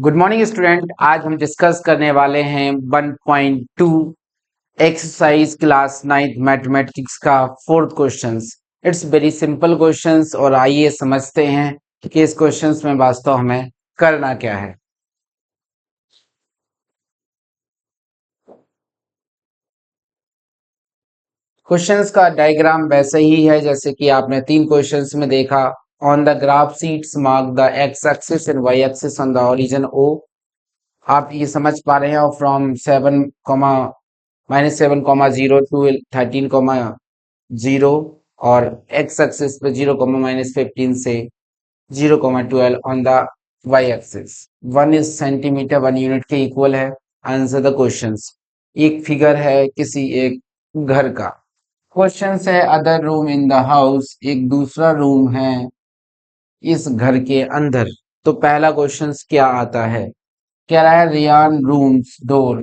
Good morning student. आज हम discuss करने वाले हैं 1.2 एक्सरसाइज क्लास 9th मैथमेटिक्स का fourth questions. It's very simple questions और आइए समझते हैं कि इस क्वेश्चंस में वास्तव हमें करना क्या है। क्वेश्चंस का डायग्राम वैसे ही है जैसे कि आपने 3 क्वेश्चंस में देखा। On the graph sheets mark the X axis and Y axis on the origin O. आप ये समझ पा रहे हैं। फ्रॉम 7 -7, 0 टू 13, 0 और x एक्सिस पे 0, -15 से 0, 12 on the y axis. 1 is centimetre 1 unit के इक्वल है। Answer the questions. एक फिगर है किसी एक घर का। क्वेश्चन है other room in the house, एक दूसरा रूम है इस घर के अंदर। तो पहला क्वेश्चन क्या आता है, कह रहा है Ryan rooms door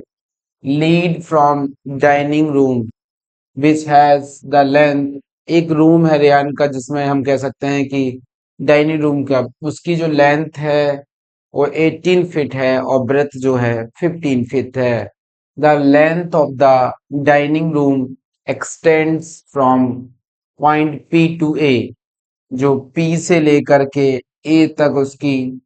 lead from dining room which has the length. एक रूम है रेयान का जिसमें हम कह सकते हैं कि डाइनिंग रूम का उसकी जो लेंथ है वो 18 फीट है और ब्रेथ जो है 15 फीट है। The length of the dining room extends from point P to A. जो पी से लेकर के ए तक उसकी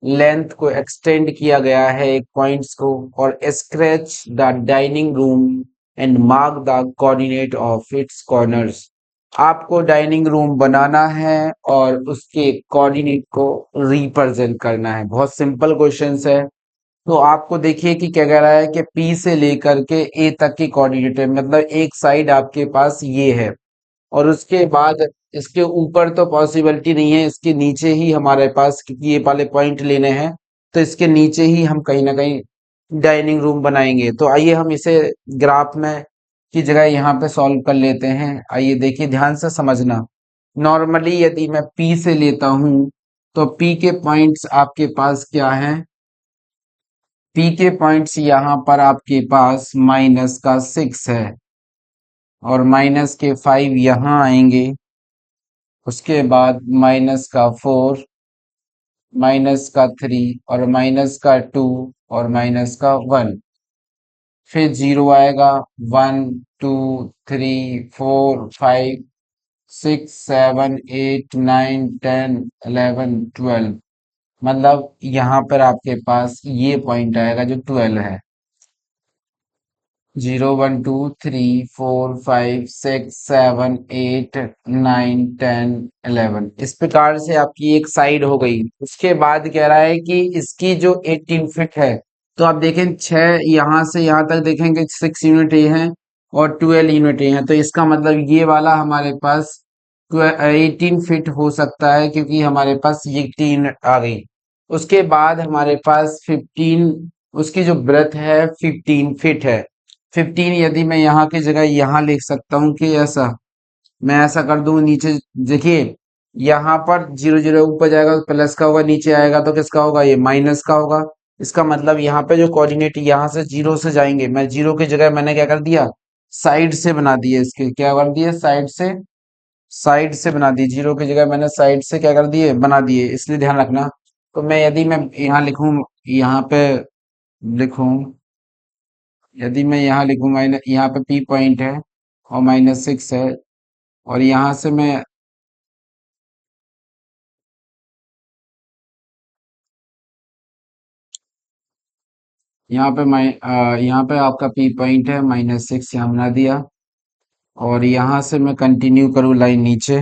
लेंथ को एक्सटेंड किया गया है एक पॉइंट्स को। और scratch the dining room and mark the coordinate of its corners. आपको डाइनिंग रूम बनाना है और उसके कोऑर्डिनेट को रिप्रेजेंट करना है। बहुत सिंपल क्वेश्चंस है। तो आपको देखिए कि क्या कह रहा है कि पी से लेकर के ए तक की कोऑर्डिनेट है, मतलब एक साइड आपके पास ये है और उसके बाद इसके ऊपर तो पॉसिबिलिटी नहीं है, इसके नीचे ही हमारे पास, क्योंकि ये वाले पॉइंट लेने हैं तो इसके नीचे ही हम कहीं ना कहीं डाइनिंग रूम बनाएंगे। तो आइए हम इसे ग्राफ में की जगह यहाँ पे सॉल्व कर लेते हैं। आइए देखिए ध्यान से समझना। नॉर्मली यदि मैं P से लेता हूँ तो P के पॉइंट्स आपके पास क्या हैं। P के पॉइंट्स यहाँ पर आपके पास -6 है और -5 यहाँ आएंगे। उसके बाद -4, -3 और -2 और -1। फिर 0 आएगा। 1 2 3 4 5 6 7 8 9 10 11 12। मतलब यहाँ पर आपके पास ये पॉइंट आएगा जो 12 है। 0 1 2 3 4 5 6 7 8 9 10 11। इस प्रकार से आपकी एक साइड हो गई। उसके बाद कह रहा है कि इसकी जो 18 फीट है, तो आप देखें 6 यहाँ से यहाँ तक देखेंगे 6 यूनिट ये हैं और 12 यूनिट ये हैं। तो इसका मतलब ये वाला हमारे पास 18 फीट हो सकता है क्योंकि हमारे पास ये 3 आ गई। उसके बाद हमारे पास 15, उसकी जो ब्रेथ है 15 फीट है। 15 यदि मैं यहाँ की जगह यहाँ लिख सकता हूँ कि ऐसा, मैं ऐसा कर दूं नीचे। देखिए यहाँ पर 0 0 ऊपर जाएगा तो प्लस का होगा, नीचे आएगा तो किसका होगा, ये माइनस का होगा। इसका मतलब यहाँ पे जो कोऑर्डिनेट यहाँ से 0 से जाएंगे, मैं 0 की जगह मैंने क्या कर दिया, साइड से बना दिए। इसके क्या कर दिए, साइड से बना दिए। 0 की जगह मैंने साइड से क्या कर दिए, बना दिए। इसलिए ध्यान रखना। तो मैं यदि मैं यहाँ लिखूं, यहाँ पे लिखूं, यदि मैं यहाँ लिखूँ माइनस, यहाँ पे P पॉइंट है और -6 है और यहाँ से मैं यहाँ पे आपका P पॉइंट है, -6 यहाँ बना दिया और यहाँ से मैं कंटिन्यू करूँ लाइन नीचे।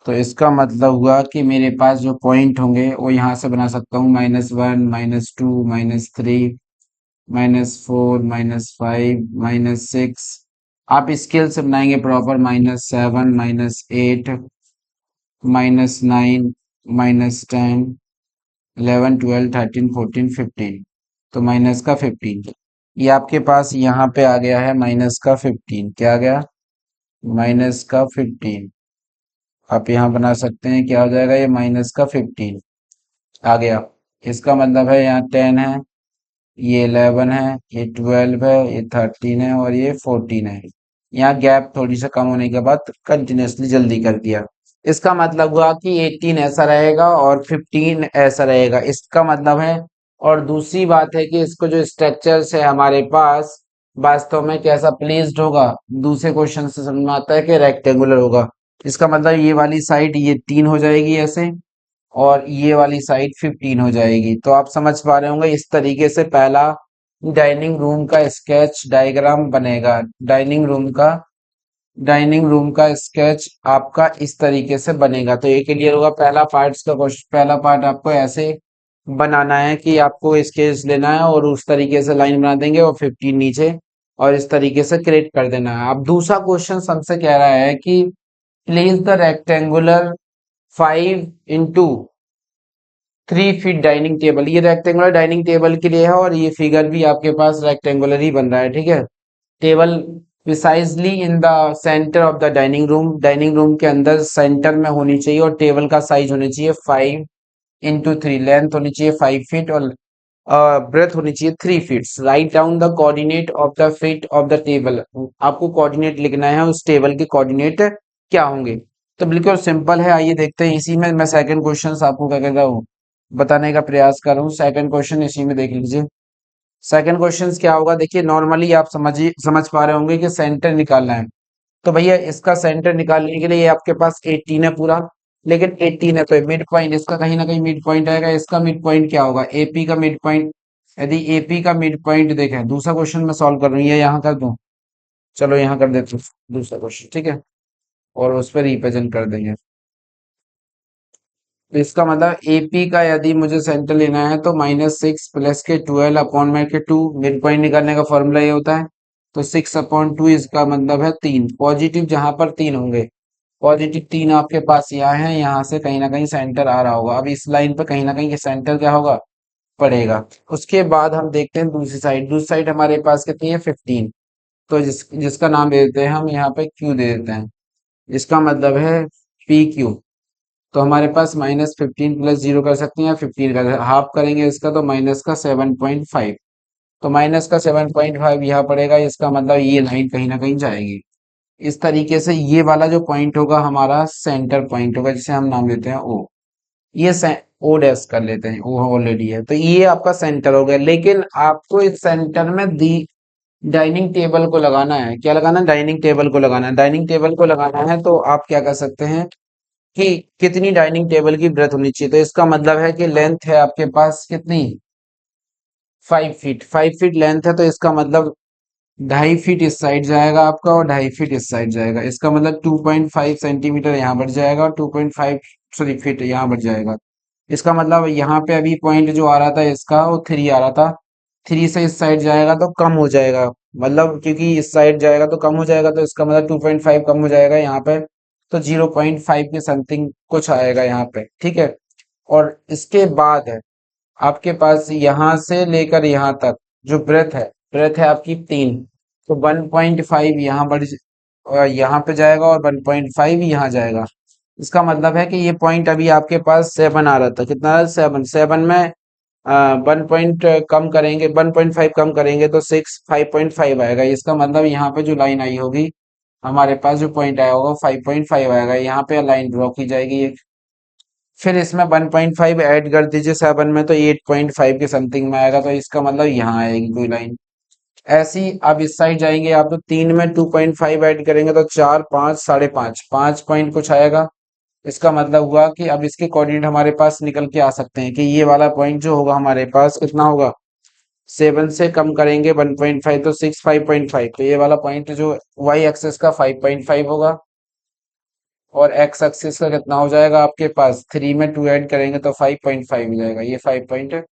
तो इसका मतलब हुआ कि मेरे पास जो पॉइंट होंगे वो यहाँ से बना सकता हूँ -1 -2 -3 -4 -5 -6। आप स्केल से बनाएंगे प्रॉपर, -7 -8 -9 -10 11 12 13 14 15। तो माइनस का 15, ये आपके पास यहाँ पे आ गया है -15। क्या आ गया, -15। आप यहाँ बना सकते हैं, क्या हो जाएगा, ये -15 आ गया। इसका मतलब है यहाँ 10 है, ये 11 है, ये 12 है, ये 13 है और ये 14 है। यहाँ गैप थोड़ी सा कम होने के बाद कंटिन्यूअसली जल्दी कर दिया। इसका मतलब हुआ कि 18 ऐसा रहेगा और 15 ऐसा रहेगा, इसका मतलब है। और दूसरी बात है कि इसको जो स्ट्रक्चर्स है हमारे पास वास्तव में कैसा प्लेस्ड होगा, दूसरे क्वेश्चन से समझ में आता है कि रेक्टेंगुलर होगा। इसका मतलब ये वाली साइड ये 3 हो जाएगी ऐसे, और ये वाली साइड 15 हो जाएगी। तो आप समझ पा रहे होंगे इस तरीके से पहला डाइनिंग रूम का स्केच डायग्राम बनेगा। डाइनिंग रूम का स्केच आपका इस तरीके से बनेगा। तो ये क्लियर होगा। पहला पार्ट्स का क्वेश्चन, पहला पार्ट आपको ऐसे बनाना है कि आपको स्केच लेना है और उस तरीके से लाइन बना देंगे और 15 नीचे और इस तरीके से क्रिएट कर देना है। अब दूसरा क्वेश्चन हमसे कह रहा है कि place the rectangular 5 into 3 feet dining table. ये रेक्टेंगुलर डाइनिंग टेबल के लिए है और ये फिगर भी आपके पास रेक्टेंगुलर ही बन रहा है, ठीक है। Table precisely in the centre of the dining room के अंदर सेंटर में होनी चाहिए और टेबल का साइज होनी चाहिए 5 into 3, लेंथ होनी चाहिए 5 फीट और ब्रेथ होनी चाहिए 3 feet. Write down the coordinate of the feet of the table. आपको कोऑर्डिनेट लिखना है, उस टेबल के कोऑर्डिनेट क्या होंगे। तो बिल्कुल सिंपल है, आइए देखते हैं। इसी में मैं सेकंड क्वेश्चन आपको क्या कर रहा हूँ, बताने का प्रयास कर रहा हूँ। सेकंड क्वेश्चन इसी में देख लीजिए। सेकंड क्वेश्चन क्या होगा, देखिए नॉर्मली आप समझ पा रहे होंगे कि सेंटर निकालना है। तो भैया इसका सेंटर निकालने के लिए ये आपके पास 18 है पूरा, लेकिन 18 है तो मिड पॉइंट इसका कहीं ना कहीं मिड पॉइंट आएगा। इसका मिड पॉइंट क्या होगा, एपी का मिड पॉइंट। यदि एपी का मिड पॉइंट देखें, दूसरा क्वेश्चन मैं सॉल्व कर रहा हूँ, ये यहाँ कर दूं, चलो यहाँ कर देते हूँ दूसरा क्वेश्चन, ठीक है, और उस पर रिप्रेजेंट कर देंगे। तो इसका मतलब एपी का यदि मुझे सेंटर लेना है तो -6 प्लस के 12 अपॉन में के 2, मिड पॉइंट निकालने का फॉर्मूला ये होता है। तो 6/2 इसका मतलब है 3, पॉजिटिव जहां पर 3 होंगे। पॉजिटिव 3 आपके पास यहाँ है, यहाँ से कहीं ना कहीं सेंटर आ रहा होगा। अब इस लाइन पर कहीं ना कहीं ये सेंटर क्या होगा, पड़ेगा। उसके बाद हम देखते हैं दूसरी साइड हमारे पास कितनी है, 15। तो जिसका नाम दे देते हैं हम यहाँ पे क्यू दे देते हैं। इसका मतलब है पी क्यू। तो हमारे पास -15 प्लस 0 कर सकते हैं या 15 का हाफ करेंगे इसका, तो माइनस का 7.5। तो माइनस का 7.5 यहाँ पड़ेगा, इसका मतलब ये लाइन कहीं ना कहीं जाएगी। इस तरीके से ये वाला जो पॉइंट होगा हमारा सेंटर पॉइंट होगा, जिसे हम नाम देते हैं ओ। ये ओ डैश कर लेते हैं, ओ ऑलरेडी है। तो ये आपका सेंटर हो गया, लेकिन आपको इस सेंटर में दी डाइनिंग टेबल को लगाना है। क्या लगाना है, डाइनिंग टेबल को लगाना है। डाइनिंग टेबल को लगाना है तो आप क्या कर सकते हैं कि कितनी डाइनिंग टेबल की ब्रेथ होनी चाहिए। तो इसका मतलब है कि लेंथ है आपके पास कितनी, 5 फीट। 5 फीट लेंथ है, तो इसका मतलब 2.5 फीट इस साइड जाएगा आपका और 2.5 फीट इस साइड जाएगा। इसका मतलब 2.5 सेंटीमीटर यहाँ बढ़ जाएगा और 2.5 सॉरी फीट यहाँ बढ़ जाएगा। इसका मतलब यहाँ पे अभी पॉइंट जो आ रहा था इसका वो 3 आ रहा था, 3 से इस साइड जाएगा तो कम हो जाएगा। मतलब क्योंकि इस साइड जाएगा तो कम हो जाएगा, तो इसका मतलब 2.5 कम हो जाएगा यहाँ पे। तो 0.5 के समथिंग कुछ आएगा यहाँ पे, ठीक है। और इसके बाद है आपके पास यहाँ से लेकर यहाँ तक जो ब्रेथ है आपकी 3। तो 1.5 यहाँ यहाँ पे जाएगा और 1.5 यहाँ जाएगा। इसका मतलब है कि ये पॉइंट अभी आपके पास 7 आ रहा था, कितना आ रहा था, 7। में 1 पॉइंट कम करेंगे, 1.5 कम करेंगे तो 5.5 आएगा। इसका मतलब यहाँ पे जो लाइन आई होगी हमारे पास, जो पॉइंट आया होगा 5.5 आएगा। यहाँ पे लाइन ड्रॉ की जाएगी एक। फिर इसमें 1.5 ऐड कर दीजिए 7 में, तो 8.5 के समथिंग में आएगा। तो इसका मतलब यहाँ आएगी कोई लाइन ऐसी। अब इस साइड जाएंगे आप तो 3 में 2.5 ऐड करेंगे तो 4, 5, 5.5, 5 पॉइंट कुछ आएगा। इसका मतलब हुआ कि अब इसके कोऑर्डिनेट हमारे पास निकल के आ सकते हैं कि ये वाला पॉइंट जो होगा हमारे पास कितना होगा, 7 से कम करेंगे 1.5 तो 6, 5.5। तो ये वाला पॉइंट जो वाई एक्सेस का 5.5 होगा और एक्स एक्सिस का कितना हो जाएगा आपके पास, 3 में 2 ऐड करेंगे तो 5.5 हो जाएगा। ये 5 पॉइंट है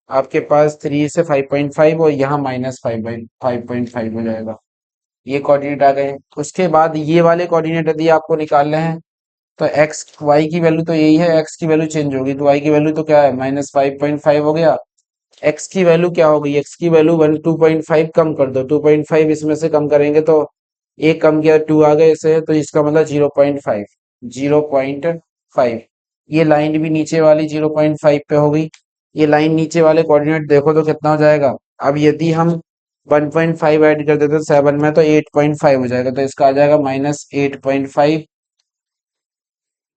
आपके पास, 3 से 5.5 और यहाँ -5.5 हो जाएगा। ये कोऑर्डिनेट आ गए। उसके बाद ये वाले कोऑर्डिनेट यदि आपको निकालने हैं तो एक्स वाई की वैल्यू तो यही है, एक्स की वैल्यू चेंज होगी तो वाई की वैल्यू तो क्या है, -5.5 हो गया। एक्स की वैल्यू क्या होगी, एक्स की वैल्यू 2.5 कम कर दो, 2.5 इसमें से कम करेंगे तो एक कम किया 2 आ गए इसे, तो इसका मतलब 0.5। 0.5 ये लाइन भी नीचे वाली 0.5 पे हो गई। ये लाइन नीचे वाले कोऑर्डिनेट देखो तो कितना हो जाएगा। अब यदि हम 1.5 ऐड कर देते 7 में तो 8.5 हो जाएगा। तो इसका आ जाएगा -8.5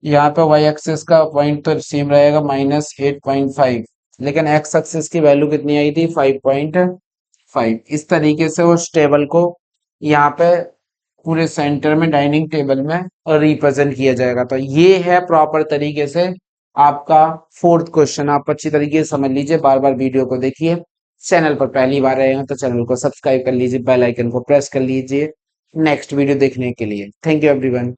यहाँ पे वाई एक्सिस का पॉइंट तो सेम रहेगा -8.5, लेकिन एक्स एक्सिस की वैल्यू कितनी आई थी 5.5। इस तरीके से उस टेबल को यहाँ पे पूरे सेंटर में डाइनिंग टेबल में रिप्रेजेंट किया जाएगा। तो ये है प्रॉपर तरीके से आपका फोर्थ क्वेश्चन। आप अच्छी तरीके से समझ लीजिए, बार बार वीडियो को देखिए। चैनल पर पहली बार आए हैं तो चैनल को सब्सक्राइब कर लीजिए, बेल आइकन को प्रेस कर लीजिए नेक्स्ट वीडियो देखने के लिए। Thank you everyone.